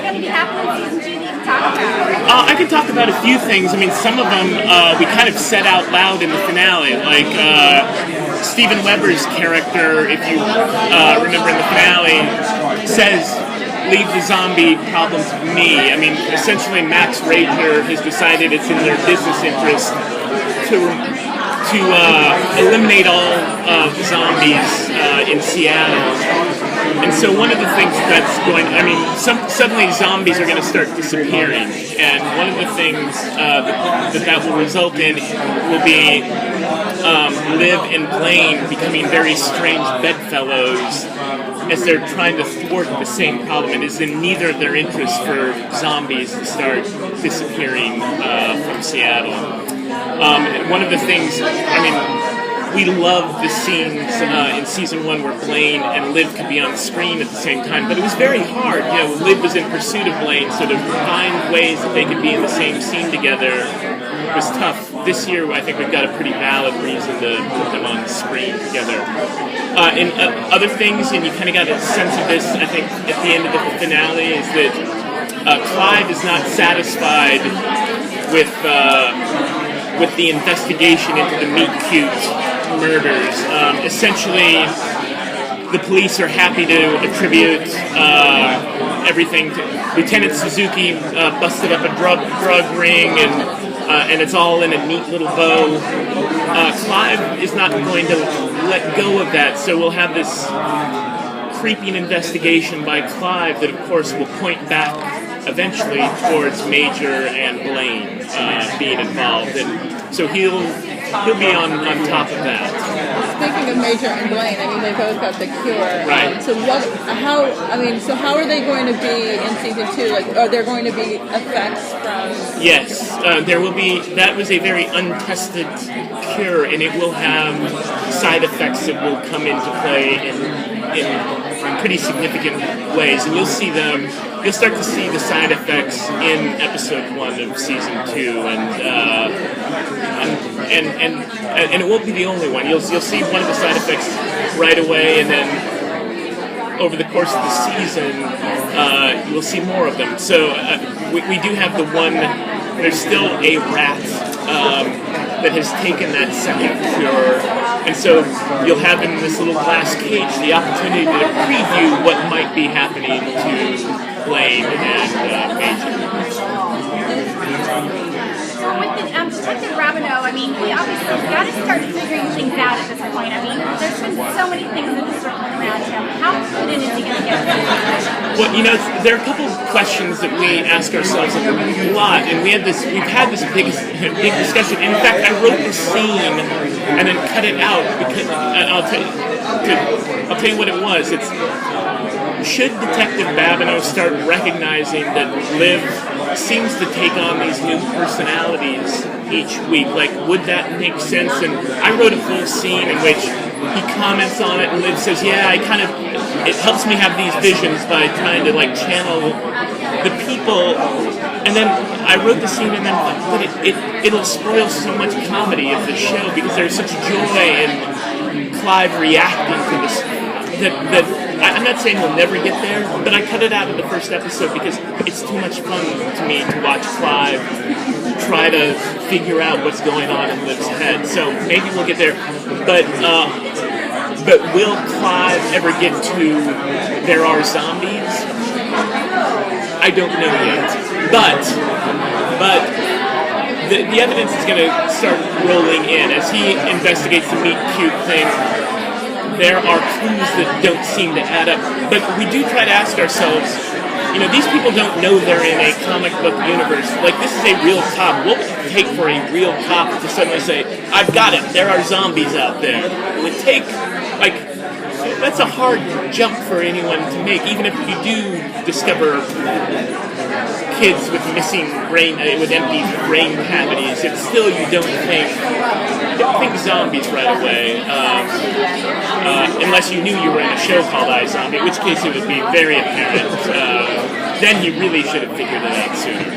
going to be happening in season 2 that you can talk about? I can talk about a few things. I mean, some of them we kind of said out loud in the finale. Like Steven Weber's character, if you remember in the finale, says, "Leave the zombie problems to me." I mean, essentially, Max Rager has decided it's in their business interest to eliminate all zombies in Seattle. And so one of the things that's going, I mean, suddenly zombies are going to start disappearing, and one of the things that will result in will be Liv and Blaine becoming very strange bedfellows as they're trying to thwart the same problem. It is in neither of their interests for zombies to start disappearing from Seattle. One of the things, I mean, we love the scenes in season 1 where Blaine and Liv could be on screen at the same time, but it was very hard. You know, Liv was in pursuit of Blaine, so to find ways that they could be in the same scene together was tough. This year, I think we've got a pretty valid reason to put them on screen together. And other things, and you kind of got a sense of this, I think, at the end of the finale, is that Clive is not satisfied with the investigation into the meet cute murders. Essentially, the police are happy to attribute everything to Lieutenant Suzuki busted up a drug ring, and it's all in a neat little bow. Clive is not going to let go of that, so we'll have this creeping investigation by Clive that, of course, will point back eventually towards Major and Blaine being involved, and so he'll be on top of that. Speaking of Major and Blaine, I mean, they both got the cure. Right. So how are they going to be in season 2? Like, are there going to be effects from? Yes, there will be. That was a very untested cure, and it will have side effects that will come into play in pretty significant ways, and you'll see them. You'll start to see the side effects in episode 1 of season 2, and it won't be the only one. You'll see one of the side effects right away, and then over the course of the season, you'll see more of them. So we do have the one. There's still a rat that has taken that second cure, and so you'll have in this little glass cage the opportunity to preview what might be happening to Blaine and Major. So with the Rabineau, I mean, we obviously got to start figuring things out at this point. I mean, there's been so many things that are circling around him. How good is he going to get? Well, you know, there are a couple of questions that we ask ourselves a lot, and we've had this big discussion. In fact, I wrote this scene and then cut it out because I'll tell you what it was. It's, should Detective Babineau start recognizing that Liv seems to take on these new personalities each week? Like, would that make sense? And I wrote a full scene in which he comments on it, and Liv says, "Yeah, it helps me have these visions by trying to like channel the people." And then I wrote the scene, and then it'll spoil so much comedy of the show because there's such joy in Clive reacting to this that I'm not saying we'll never get there, but I cut it out of the first episode because it's too much fun to me to watch Clive try to figure out what's going on in Liv's head. So maybe we'll get there, but will Clive ever get to there are zombies? I don't know yet, but the evidence is going to start rolling in as he investigates the meet cute thing. There are clues that don't seem to add up. But we do try to ask ourselves, you know, these people don't know they're in a comic book universe. Like, this is a real cop. What would it take for a real cop to suddenly say, "I've got it, there are zombies out there"? It would take, like, that's a hard jump for anyone to make, even if you do discover kids with missing brain, with empty brain cavities. It's still, you don't think zombies right away, unless you knew you were in a show called iZOMBIE, in which case it would be very apparent. Then you really should have figured it out sooner.